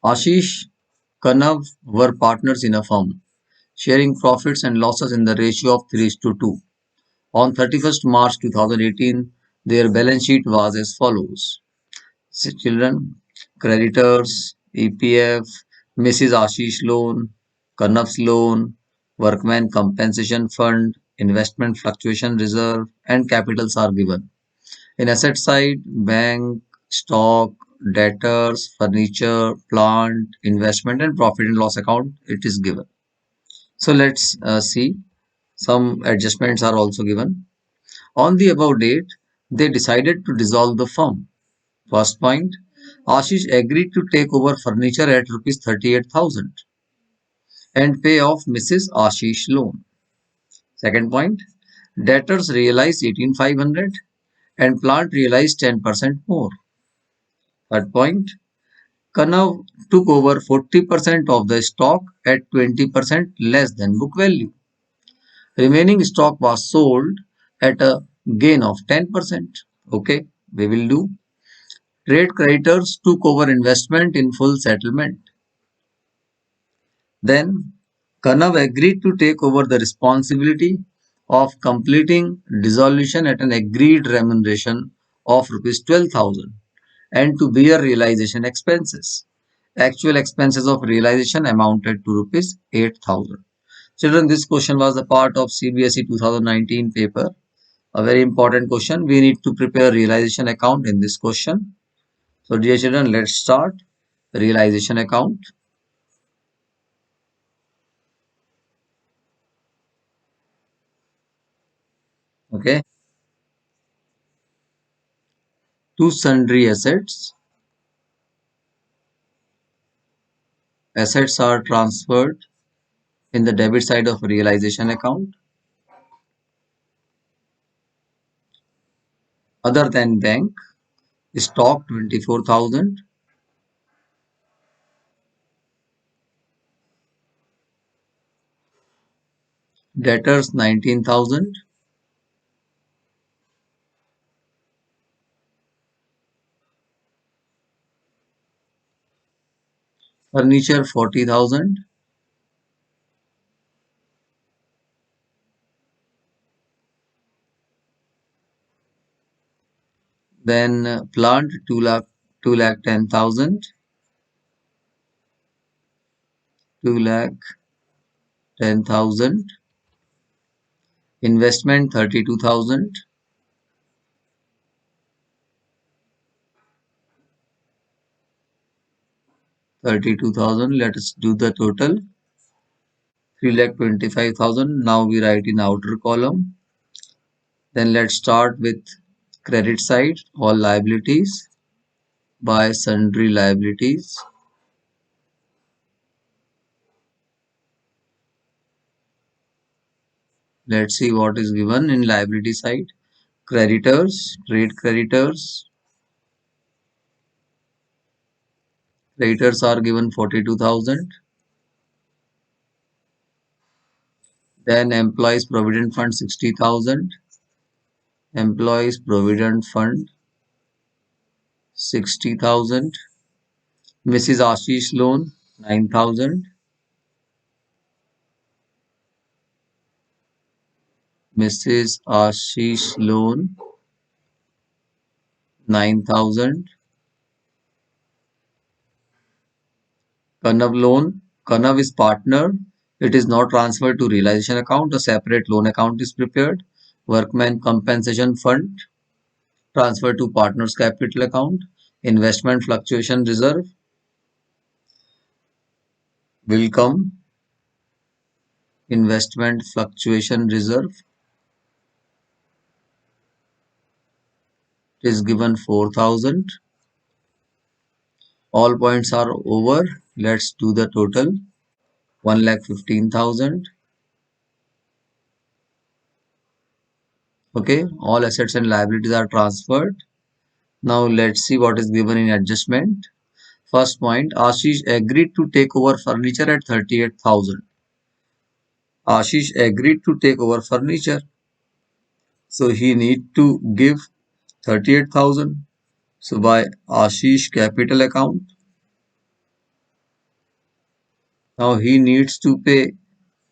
Ashish Kanav were partners in a firm, sharing profits and losses in the ratio of 3:2. On 31st March 2018, their balance sheet was as follows. Children, creditors, EPF, Mrs. Ashish loan, Kanav's loan, workman compensation fund, investment fluctuation reserve, and capitals are given. In asset side, bank, stock, debtors, furniture, plant, investment, and profit and loss account, it is given. So let's see. Some adjustments are also given. On the above date, they decided to dissolve the firm. First point, Ashish agreed to take over furniture at rupees 38,000 and pay off Mrs. Ashish loan. Second point, debtors realized 18,500 and plant realized 10% more. Third point, Kanav took over 40% of the stock at 20% less than book value. Remaining stock was sold at a gain of 10%. Okay, we will do. Trade creditors took over investment in full settlement. Then Kanav agreed to take over the responsibility of completing dissolution at an agreed remuneration of rupees 12,000 and to bear realization expenses. Actual expenses of realization amounted to rupees 8,000. Children, this question was a part of CBSE 2019 paper. A very important question. We need to prepare realization account in this question. So dear children, let's start realization account. Okay. To sundry assets. Assets are transferred in the debit side of realization account. Other than bank, stock 24,000, debtors 19,000, furniture 40,000, then plant 2 lakh 10,000, 2 lakh 10,000, investment 32,000, 32,000. Let us do the total 3,25,000. Now we write in outer column. Then let's start with credit side, all liabilities by sundry liabilities. Let's see what is given in liability side. Creditors, trade creditors. Creditors are given 42,000. Then employees provident fund 60,000. Employees provident fund 60,000. Mrs. Ashish loan 9,000. Mrs. Ashish loan 9,000. Kanav loan. Kanav is partner. It is not transferred to realization account. A separate loan account is prepared. Workman compensation fund transferred to partner's capital account. Investment fluctuation reserve will come. Investment fluctuation reserve is given 4,000. All points are over. Let's do the total. 1,15,000. Okay, all assets and liabilities are transferred. Now let's see what is given in adjustment. First point, Ashish agreed to take over furniture at 38,000. Ashish agreed to take over furniture. So he need to give 38,000. So by Ashish capital account, Now he needs to pay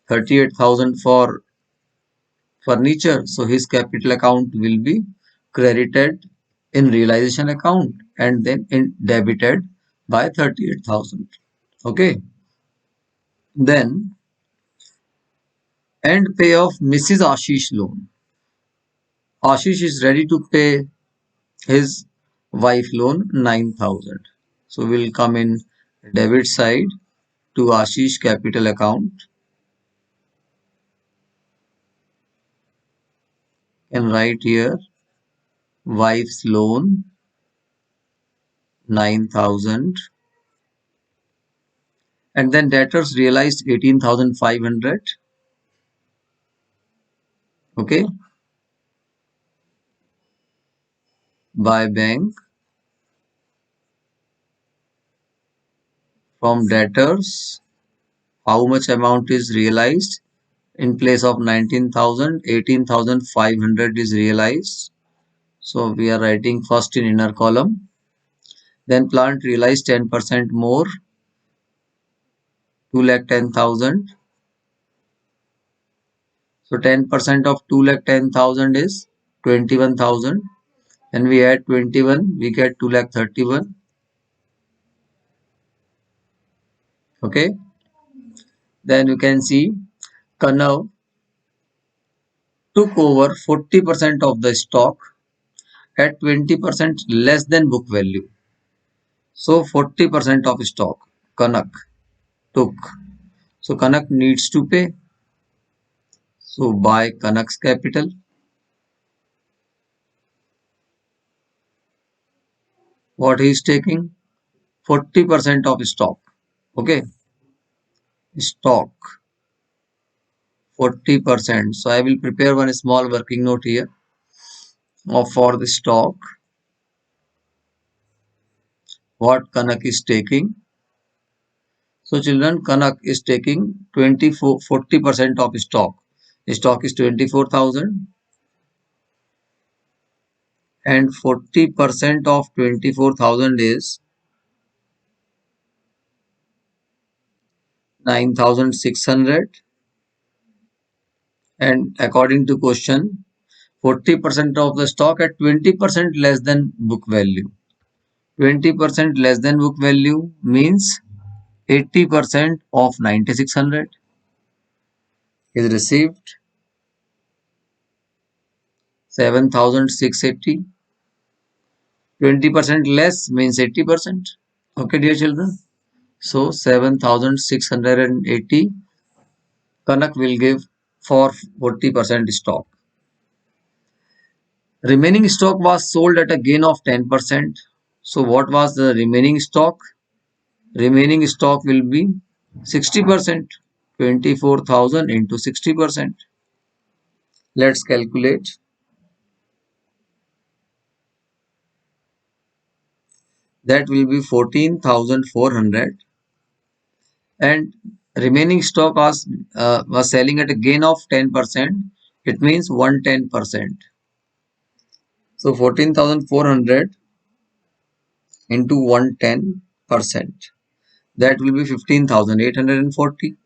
38,000 for furniture. So his capital account will be credited in realization account and then debited by 38,000. Okay. Then end pay of Mrs. Ashish loan. Ashish is ready to pay his wife loan 9,000. So we'll come in debit side to Ashish capital account and write here wife's loan 9,000 and then debtors realized 18,500. Okay, by bank from debtors. How much amount is realized? In place of 19,000, 18,500 is realized. So we are writing first in inner column. Then plant realized 10% more, 2,10,000. So 10% of 2,10,000 is 21,000. And we add 21, we get 2,31,000. Okay. Then you can see Kanav took over 40% of the stock at 20% less than book value. So 40% of stock Kanak took. So Kanak needs to pay. So by Kanak's capital, what he is taking? 40% of stock. Okay, stock 40%. So I will prepare one small working note here for the stock. What Kanak is taking. So children, Kanak is taking 40% of stock. Stock is 24,000 and 40% of 24,000 is 9,600 and according to question 40% of the stock at 20% less than book value. 20% less than book value means 80% of 9,600 is received 7,680. 20% less means 80%. Okay, dear children. So 7,680 Kanak will give for 40% stock. Remaining stock was sold at a gain of 10%. So what was the remaining stock? Remaining stock will be 60%. 24,000 into 60%. Let's calculate. That will be 14,400 and remaining stock was selling at a gain of 10%. It means 110%. So 14,400 into 110%. That will be 15,840.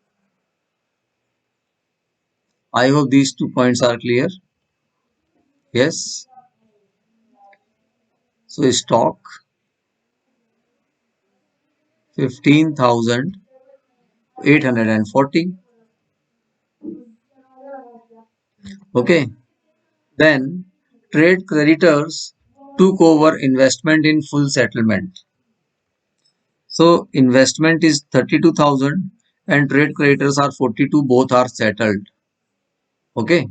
I hope these 2 points are clear. Yes. So stock 15,840. Okay. Then trade creditors took over investment in full settlement. So investment is 32,000 and trade creditors are 42. Both are settled. Okay.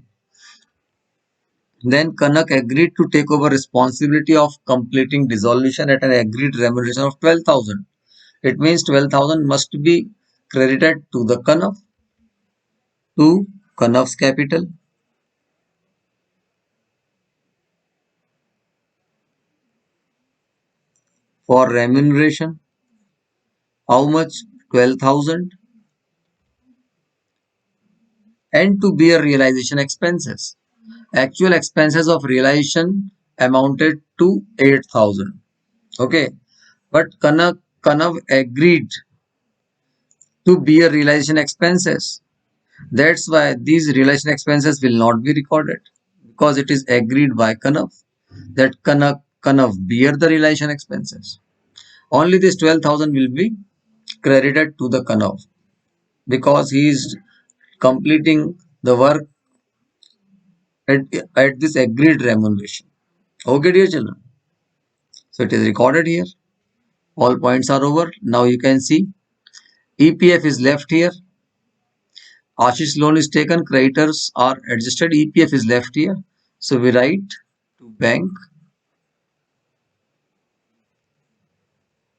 Then Kanak agreed to take over responsibility of completing dissolution at an agreed remuneration of 12,000. It means 12,000 must be credited to the Kanav, to Kanav's capital. For remuneration, how much? 12,000 and to bear realization expenses. Actual expenses of realization amounted to 8,000. Okay, but Kanav agreed to bear realization expenses. That's why these realization expenses will not be recorded because it is agreed by Kanav that Kanav bear the realization expenses. Only this 12,000 will be credited to the Kanav because he is completing the work at, at this agreed remuneration. Okay, dear children. So it is recorded here. All points are over. Now you can see EPF is left here. Ashish loan is taken. Creditors are adjusted. EPF is left here. So we write to bank.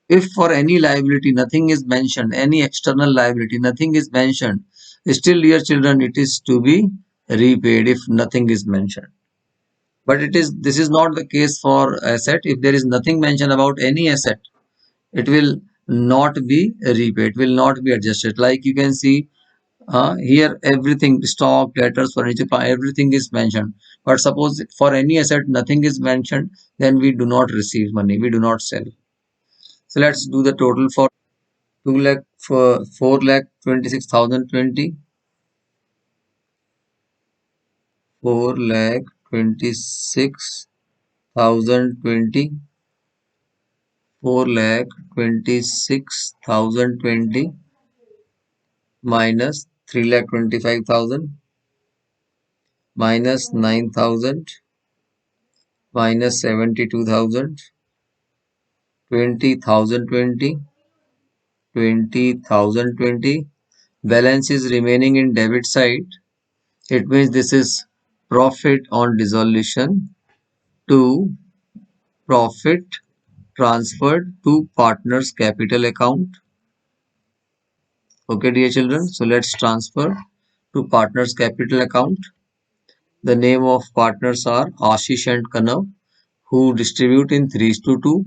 If for any liability nothing is mentioned, any external liability nothing is mentioned, still dear children it is to be repaid if nothing is mentioned. But this is not the case for asset. If there is nothing mentioned about any asset, it will not be repaid, it will not be adjusted. Like you can see here everything stock, debtors, furniture, everything is mentioned. But suppose for any asset nothing is mentioned, then we do not receive money, we do not sell. So let's do the total for 2 lakh for 4 lakh 26,020, 4 lakh 26,020, 4 lakh 26,020 minus 3 lakh 25,000 minus 9,000 minus 72,000, 20,020, 20,020. Balance is remaining in debit side. It means this is profit on dissolution to profit transferred to partner's capital account. Okay, dear children. So let's transfer to partner's capital account. The name of partners are Ashish and Kanav, who distribute in 3:2.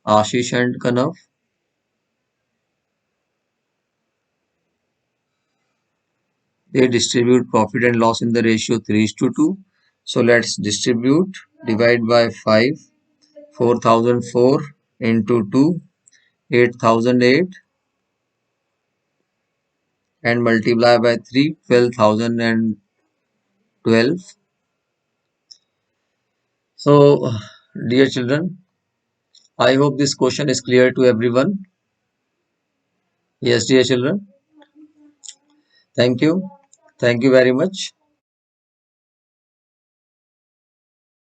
Ashish and Kanav, they distribute profit and loss in the ratio 3:2. So let's distribute, divide by 5, 4,004 into 2, 8,008, and multiply by 3, 12,012. So, dear children, I hope this question is clear to everyone. Yes, dear children. Thank you. Thank you very much.